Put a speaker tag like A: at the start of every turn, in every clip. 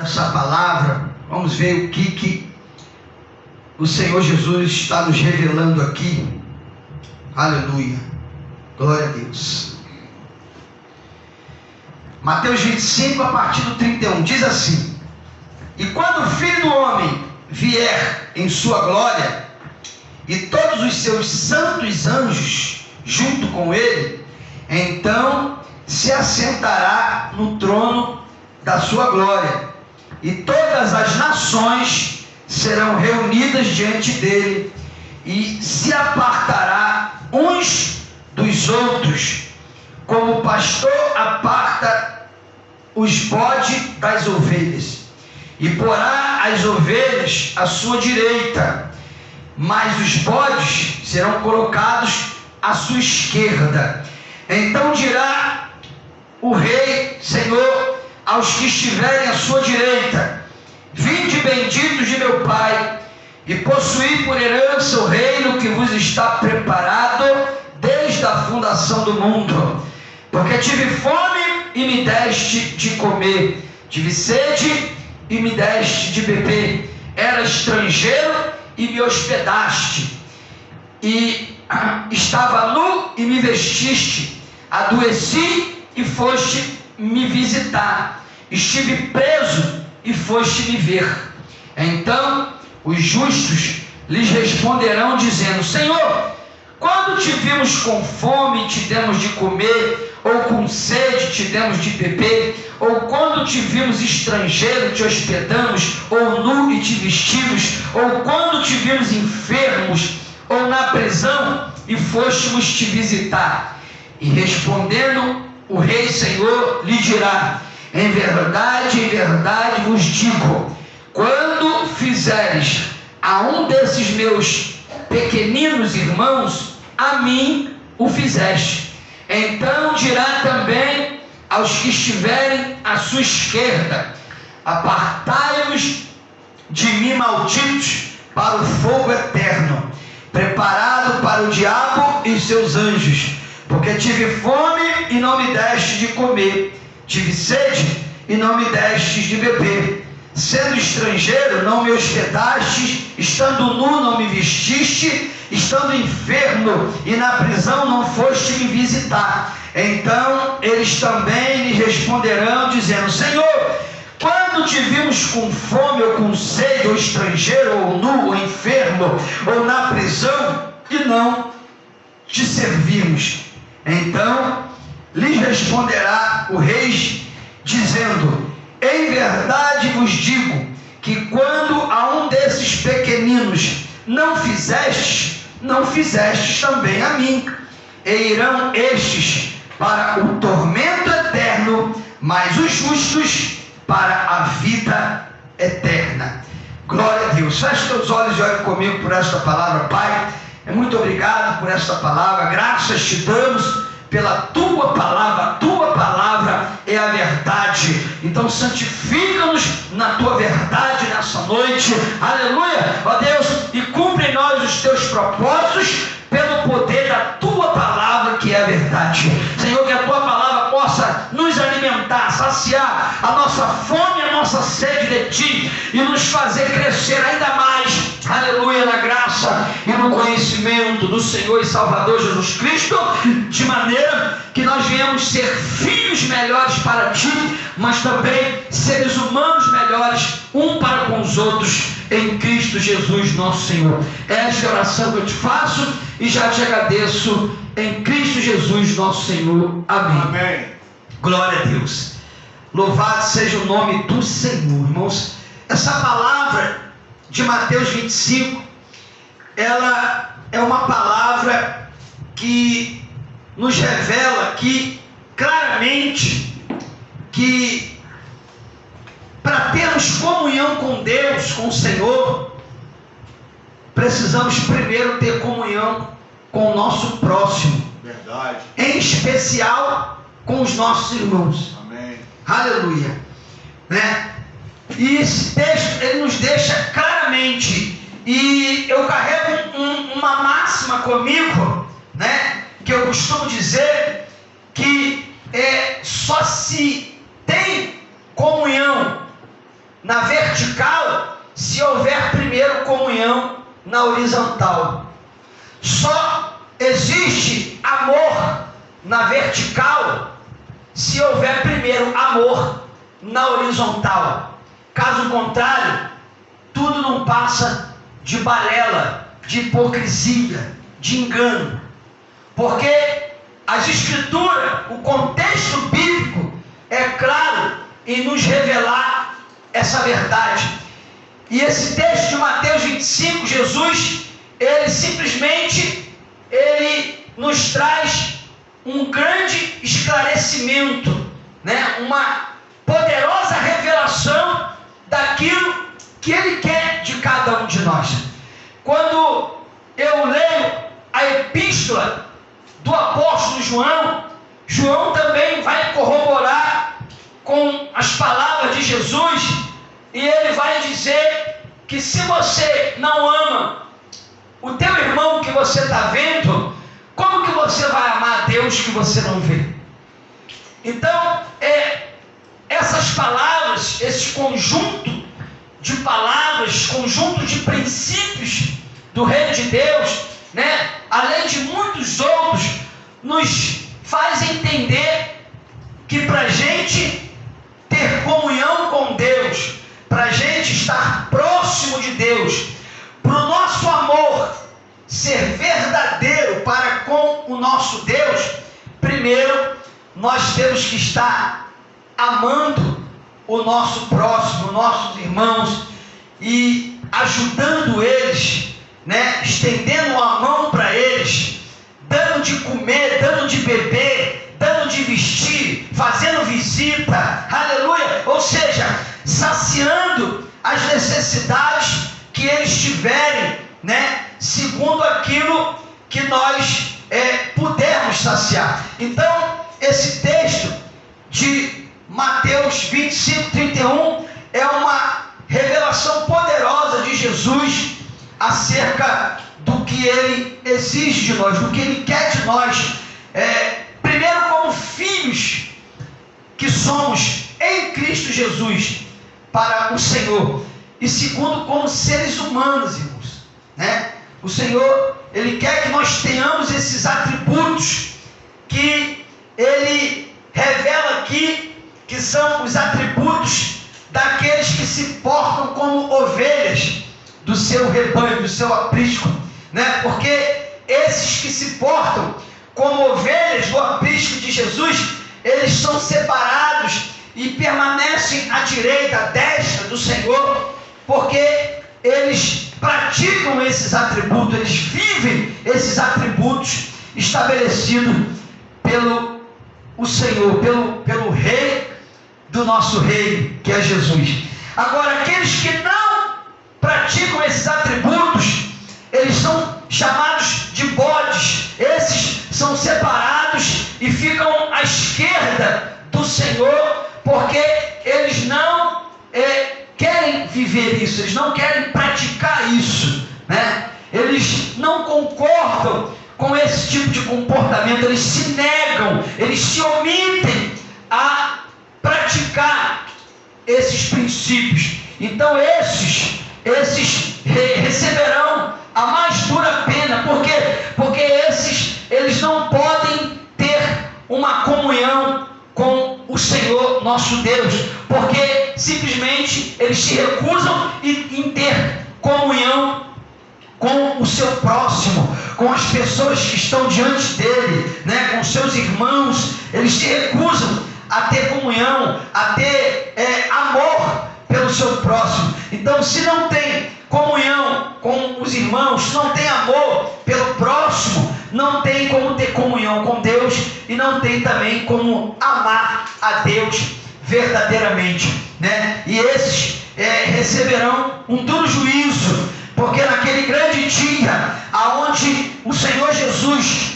A: Essa palavra, vamos ver o que o Senhor Jesus está nos revelando aqui. Aleluia, glória a Deus. Mateus 25, a partir do 31, diz assim: e quando o Filho do Homem vier em sua glória, e todos os seus santos anjos junto com ele, então se assentará no trono da sua glória, e todas as nações serão reunidas diante dele, e se apartará uns dos outros, como o pastor aparta os bodes das ovelhas, e porá as ovelhas à sua direita, mas os bodes serão colocados à sua esquerda. Então dirá o Rei, Senhor, aos que estiverem à sua direita: vinde benditos de meu Pai, e possuí por herança o reino que vos está preparado desde a fundação do mundo. Porque tive fome e me deste de comer, tive sede e me deste de beber, era estrangeiro e me hospedaste, e estava nu e me vestiste, adoeci e foste me visitar, estive preso e foste me ver. Então os justos lhes responderão dizendo: Senhor, quando te vimos com fome e te demos de comer, ou com sede te demos de beber? Ou quando te vimos estrangeiro te hospedamos, ou nu e te vestimos? Ou quando te vimos enfermos ou na prisão e fôstemos te visitar? E respondendo o Rei Senhor lhe dirá: em verdade vos digo, quando fizeres a um desses meus pequeninos irmãos, a mim o fizeste. Então dirá também aos que estiverem à sua esquerda: apartai-vos de mim, malditos, para o fogo eterno, preparado para o diabo e seus anjos. Porque tive fome e não me deste de comer, tive sede e não me destes de beber, sendo estrangeiro não me hospedastes, estando nu não me vestiste, estando enfermo e na prisão não foste me visitar. Então eles também lhe responderão dizendo: Senhor, quando te vimos com fome ou com sede, ou estrangeiro, ou nu, ou enfermo, ou na prisão, e não te servimos? Então lhes responderá o Rei dizendo: em verdade vos digo, que quando a um desses pequeninos não fizestes, não fizestes também a mim. E irão estes para o tormento eterno, mas os justos para a vida eterna. Glória a Deus. Feche teus olhos e olhe comigo por esta palavra. Pai, muito obrigado por esta palavra. Graças te damos pela tua palavra. A tua palavra é a verdade. Então santifica-nos na tua verdade nessa noite. Aleluia, ó Deus, e cumpre em nós os teus propósitos pelo poder da tua palavra, que é a verdade. Senhor, que a tua palavra possa nos alimentar, saciar a nossa fome, a nossa sede de ti, e nos fazer crescer ainda mais, aleluia, na graça e no conhecimento do Senhor e Salvador Jesus Cristo, de maneira que nós venhamos ser filhos melhores para ti, mas também seres humanos melhores um para com os outros, em Cristo Jesus nosso Senhor. Esta é a oração que eu te faço e já te agradeço, em Cristo Jesus nosso Senhor. Amém.
B: Amém.
A: Glória a Deus. Louvado seja o nome do Senhor. Irmãos, essa palavra de Mateus 25, ela é uma palavra que nos revela aqui claramente que para termos comunhão com Deus, com o Senhor, precisamos primeiro ter comunhão com o nosso próximo.
B: Verdade.
A: Em especial com os nossos irmãos.
B: Amém.
A: Aleluia. Né? E esse texto, ele nos deixa claramente, e eu carrego uma máxima comigo, né? Que eu costumo dizer que só se tem comunhão na vertical se houver primeiro comunhão na horizontal. Só existe amor na vertical se houver primeiro amor na horizontal. Caso contrário, tudo não passa de balela, de hipocrisia, de engano. Porque as Escrituras, o contexto bíblico é claro em nos revelar essa verdade. E esse texto de Mateus 25, Jesus, ele simplesmente, ele nos traz um grande esclarecimento, né? Uma poderosa revelação daquilo que ele quer de cada um de nós. Quando eu leio a epístola do apóstolo João, João também vai corroborar com as palavras de Jesus, e ele vai dizer que se você não ama o teu irmão que você está vendo, como que você vai amar a Deus que você não vê? Então, essas palavras, esse conjunto de palavras, conjunto de princípios do reino de Deus, né, além de muitos outros, nos faz entender que para a gente ter comunhão com Deus, para a gente estar próximo de Deus, para o nosso amor ser verdadeiro para com o nosso Deus, primeiro nós temos que estar amando o nosso próximo, nossos irmãos, e ajudando eles, né? Estendendo a mão para eles, dando de comer, dando de beber, dando de vestir, fazendo visita, aleluia, ou seja, saciando as necessidades que eles tiverem, né? Segundo aquilo que nós pudermos saciar. Então, esse texto de Mateus 25, 31 é uma revelação poderosa de Jesus acerca do que ele exige de nós, do que ele quer de nós. Primeiro, como filhos que somos em Cristo Jesus para o Senhor, e segundo, como seres humanos, irmãos, né? O Senhor, ele quer que nós tenhamos esses atributos que ele revela aqui, que são os atributos daqueles que se portam como ovelhas do seu rebanho, do seu aprisco, né? Porque esses que se portam como ovelhas do aprisco de Jesus, eles são separados e permanecem à direita, à destra do Senhor, porque eles praticam esses atributos, eles vivem esses atributos estabelecidos pelo Senhor, pelo Rei do nosso Rei, que é Jesus. Agora, aqueles que não praticam esses atributos, eles são chamados de bodes. Esses são separados e ficam à esquerda do Senhor, porque eles não querem viver isso, eles não querem praticar isso, né? Eles não concordam com esse tipo de comportamento, eles se negam, eles se omitem a praticar esses princípios. Então esses receberão a mais dura pena. Por quê? Porque eles não podem ter uma comunhão com o Senhor nosso Deus, porque simplesmente eles se recusam em ter comunhão com o seu próximo, com as pessoas que estão diante dele, né? Com seus irmãos. Eles se recusam a ter comunhão, a ter amor pelo seu próximo. Então, se não tem comunhão com os irmãos, se não tem amor pelo próximo, não tem como ter comunhão com Deus, e não tem também como amar a Deus verdadeiramente, né? E esses receberão um duro juízo, porque naquele grande dia, aonde o Senhor Jesus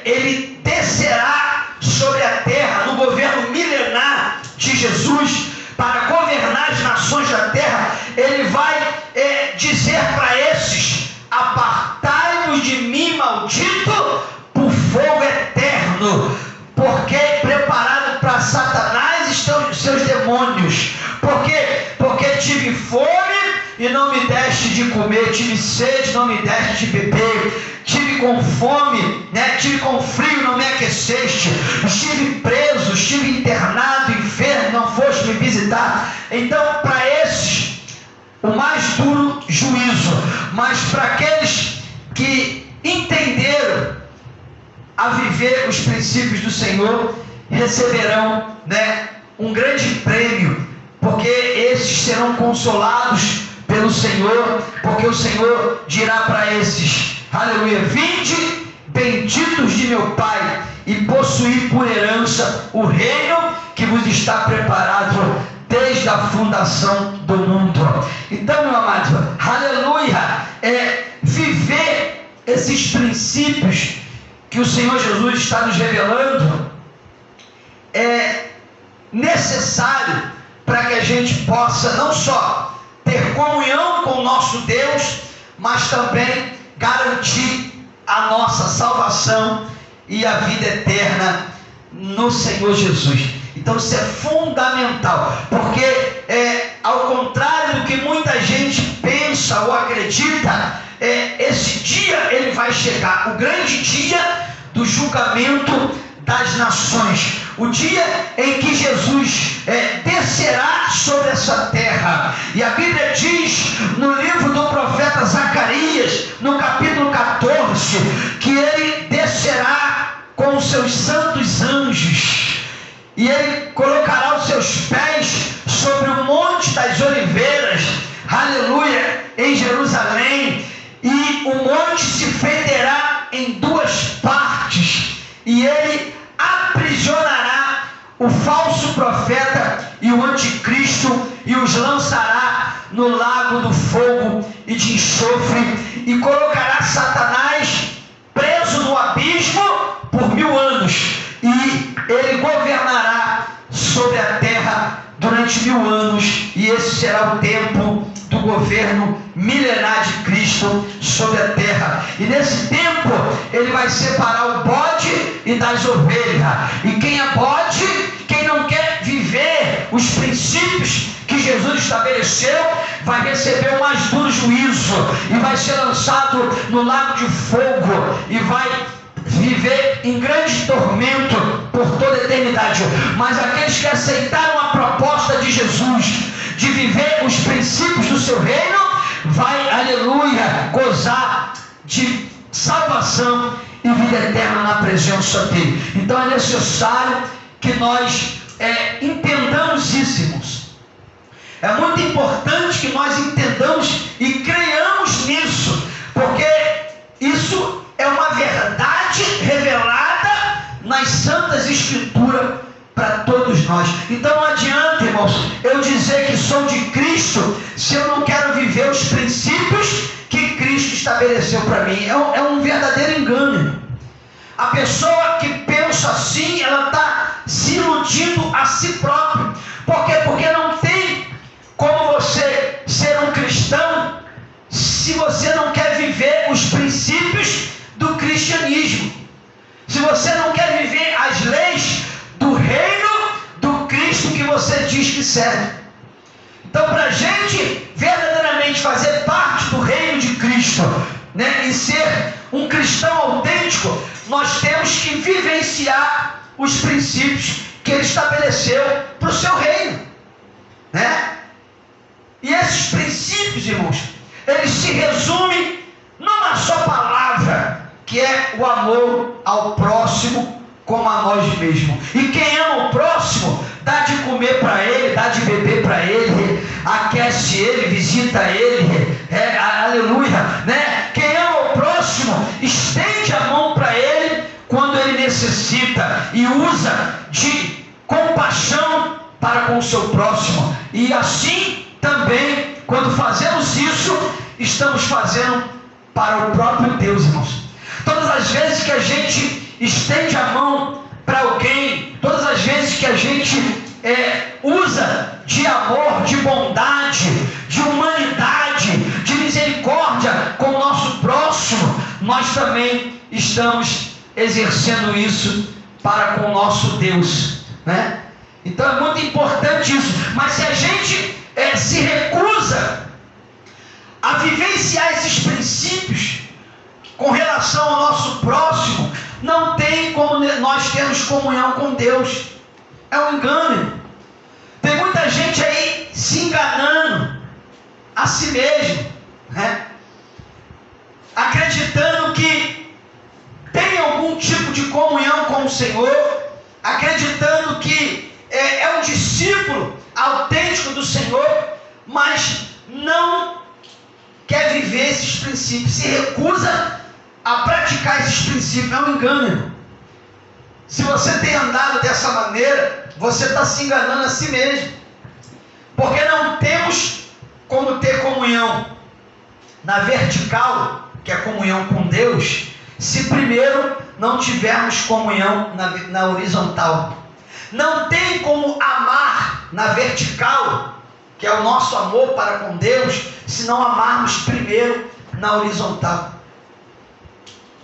A: ele descerá sobre a terra, no governo milenar de Jesus, para governar as nações da terra, ele vai dizer para esses: apartai-vos de mim, maldito, por fogo eterno, porque preparado para Satanás estão os seus demônios. Porque e não me deste de comer, tive sede, não me deste de beber, estive com fome, estive com frio, não me aqueceste, estive preso, estive internado, enfermo, não foste me visitar. Então, para esses, o mais duro juízo, mas para aqueles que entenderam a viver os princípios do Senhor, receberão um grande prêmio, porque esses serão consolados pelo Senhor, porque o Senhor dirá para esses: aleluia, vinde, benditos de meu Pai, e possuí por herança o reino que vos está preparado desde a fundação do mundo. Então, meu amado, aleluia, viver esses princípios que o Senhor Jesus está nos revelando é necessário para que a gente possa não só ter comunhão com o nosso Deus, mas também garantir a nossa salvação e a vida eterna no Senhor Jesus. Então isso é fundamental, porque ao contrário do que muita gente pensa ou acredita, esse dia ele vai chegar, o grande dia do julgamento das nações, o dia em que Jesus descerá sobre essa terra. E a Bíblia diz no livro do profeta Zacarias, no capítulo 14, que ele descerá com os seus santos anjos, e ele colocará os seus pés sobre o monte das oliveiras, aleluia, em Jerusalém, e o monte se fenderá em duas partes, e ele aprisionará o falso profeta e o anticristo, e os lançará no lago do fogo e de enxofre, e colocará Satanás preso no abismo por 1000 anos, e ele governará sobre a terra durante 1000 anos, e esse será o tempo do governo milenar de Cristo sobre a terra. E nesse tempo ele vai separar o bode e das ovelhas, e quem é bode, quem não quer viver os princípios que Jesus estabeleceu, vai receber o mais duro juízo, e vai ser lançado no lago de fogo, e vai viver em grande tormento por toda a eternidade. Mas aqueles que aceitaram a proposta de Jesus de viver os princípios do seu reino, vai, aleluia, gozar de salvação e vida eterna na presença dele. Então é necessário que nós entendamos isso, irmãos. É muito importante que nós entendamos e creiamos nisso, porque isso é uma verdade revelada nas Santas Escrituras para todos nós. Então não adianta, irmãos, eu dizer que sou de Cristo se eu não quero viver os princípios que Cristo estabeleceu para mim. É um verdadeiro engano. A pessoa que pensa assim, ela está se iludindo a si próprio. Por quê? Porque não tem como você ser um cristão se você não quer viver os princípios do cristianismo, se você não quer viver as leis do reino do Cristo que você diz que serve. Então, para a gente verdadeiramente fazer parte do reino de Cristo, e ser um cristão autêntico, nós temos que vivenciar os princípios que ele estabeleceu para o seu reino, E esses princípios, irmãos, eles se resumem numa só palavra, que é o amor ao próximo como a nós mesmos. E quem ama o próximo, dá de comer para ele, dá de beber para ele, aquece ele, visita ele, aleluia, Quem ama o próximo, estende a mão para ele quando ele necessita, e usa de compaixão para com o seu próximo. E assim também, quando fazemos isso, estamos fazendo para o próprio Deus, irmãos. Todas as vezes que a gente estende a mão para alguém, todas as vezes que a gente usa de amor, de bondade, de humanidade, de misericórdia com o nosso próximo, nós também estamos exercendo isso para com o nosso Deus, Então é muito importante isso. Mas se a gente se recusa negligenciar esses princípios com relação ao nosso próximo, não tem como nós termos comunhão com Deus. É um engano. Tem muita gente aí se enganando a si mesmo, né? Acreditando que tem algum tipo de comunhão com o Senhor, acreditando que é um discípulo autêntico do Senhor, mas não quer viver esses princípios, se recusa a praticar esses princípios. É um engano, irmão. Se você tem andado dessa maneira, você está se enganando a si mesmo, porque não temos como ter comunhão na vertical, que é a comunhão com Deus, se primeiro não tivermos comunhão na horizontal. Não tem como amar na vertical, que é o nosso amor para com Deus, se não amarmos primeiro na horizontal.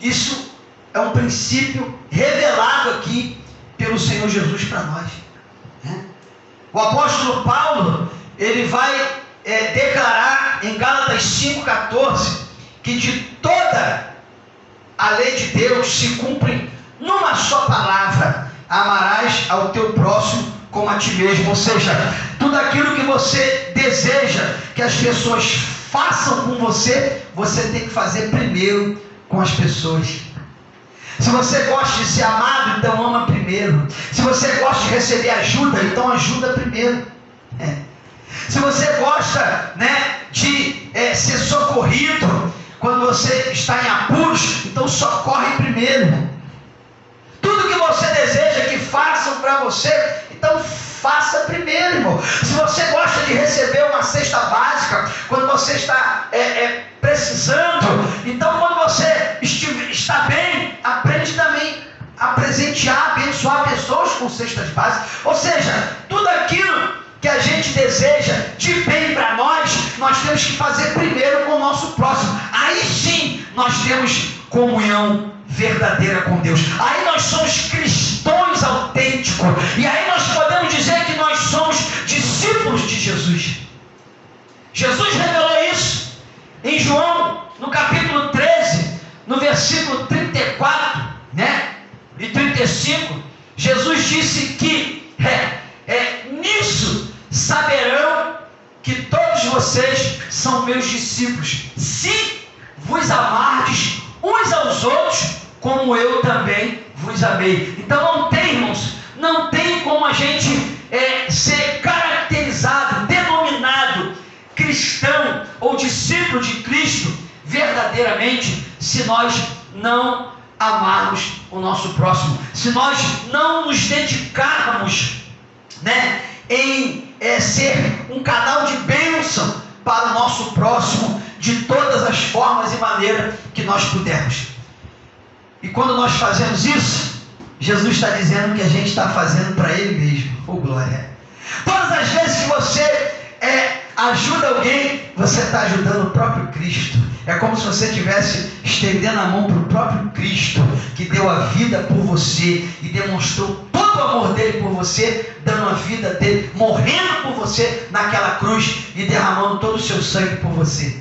A: Isso é um princípio revelado aqui pelo Senhor Jesus para nós, né? O apóstolo Paulo, ele vai declarar em Gálatas 5,14, que de toda a lei de Deus se cumpre numa só palavra: amarás ao teu próximo como a ti mesmo. Ou seja, tudo aquilo que você deseja que as pessoas façam com você, você tem que fazer primeiro com as pessoas. Se você gosta de ser amado, então ama primeiro. Se você gosta de receber ajuda, então ajuda primeiro. Se você gosta, né, de ser socorrido quando você está em apuros, então socorre primeiro. Tudo que você deseja que façam para você, então faça primeiro, irmão. Se você gosta de receber uma cesta básica quando você está precisando, então quando você está bem, aprende também a presentear, abençoar pessoas com cestas básicas. Ou seja, tudo aquilo que a gente deseja de bem para nós temos que fazer primeiro com o nosso próximo. Aí sim nós temos comunhão verdadeira com Deus. Aí nós somos cristãos autênticos. E aí nós podemos dizer que nós somos discípulos de Jesus. Jesus revelou isso em João, no capítulo 13, no versículo 34, né, e 35. Jesus disse que nisso saberão que todos vocês são meus discípulos, se vos amardes uns aos outros, como eu também vos amei. Então não tem, irmãos, não tem como a gente ser caracterizado, denominado cristão ou discípulo de Cristo verdadeiramente, se nós não amarmos o nosso próximo, se nós não nos dedicarmos, né, em ser um canal de bênção para o nosso próximo de todas as formas e maneiras que nós pudermos. E quando nós fazemos isso, Jesus está dizendo que a gente está fazendo para Ele mesmo. Oh, glória! Todas as vezes que você ajuda alguém, você está ajudando o próprio Cristo. É como se você estivesse estendendo a mão para o próprio Cristo, que deu a vida por você e demonstrou todo o amor dele por você, dando a vida dele, morrendo por você naquela cruz e derramando todo o seu sangue por você.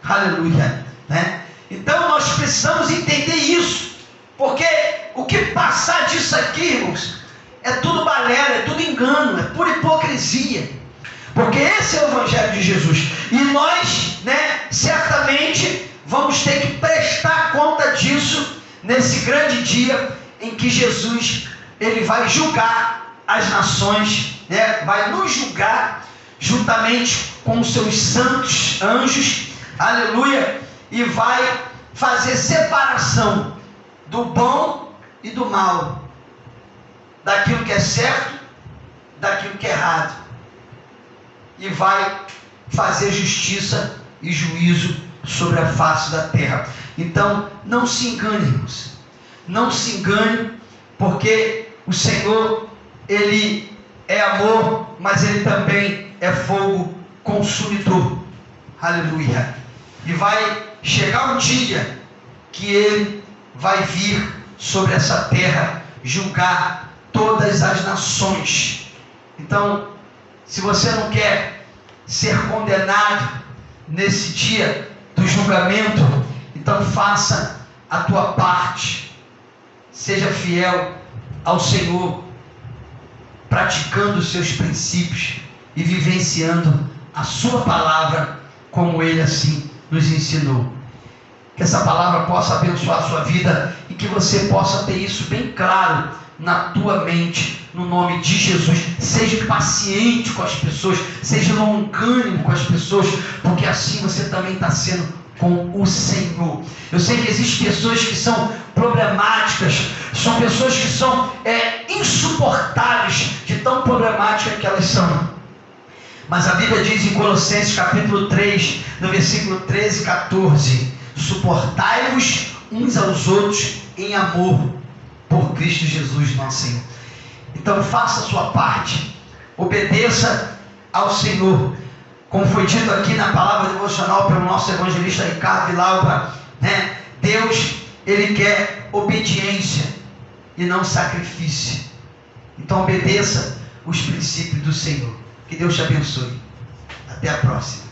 A: Aleluia, né? Então nós precisamos entender isso, porque o que passar disso aqui, irmãos, é tudo balela, é tudo engano, é pura hipocrisia, porque esse é o Evangelho de Jesus, e nós, né, certamente vamos ter que prestar conta disso nesse grande dia em que Jesus, ele vai julgar as nações, né, vai nos julgar juntamente com os seus santos anjos, aleluia, e vai fazer separação do bom e do mal, daquilo que é certo, daquilo que é errado, e vai fazer justiça e juízo sobre a face da terra. Então não se engane, irmãos, não se engane, porque o Senhor, Ele é amor, mas Ele também é fogo consumidor. Aleluia. E vai chegar um dia que Ele vai vir sobre essa terra julgar todas as nações. Então, se você não quer ser condenado nesse dia, julgamento. Então faça a tua parte, seja fiel ao Senhor, praticando os seus princípios e vivenciando a sua palavra como Ele assim nos ensinou. Que essa palavra possa abençoar a sua vida e que você possa ter isso bem claro na tua mente, no nome de Jesus. Seja paciente com as pessoas, seja longânimo com as pessoas, porque assim você também está sendo com o Senhor. Eu sei que existem pessoas que são problemáticas, são pessoas que são insuportáveis de tão problemáticas que elas são. Mas a Bíblia diz em Colossenses capítulo 3, no versículo 13 e 14: suportai-vos uns aos outros em amor, por Cristo Jesus nosso Senhor. Então faça a sua parte, obedeça ao Senhor, como foi dito aqui na palavra devocional pelo nosso evangelista Ricardo Vilauba, né? Deus, Ele quer obediência e não sacrifício. Então obedeça os princípios do Senhor. Que Deus te abençoe. Até a próxima.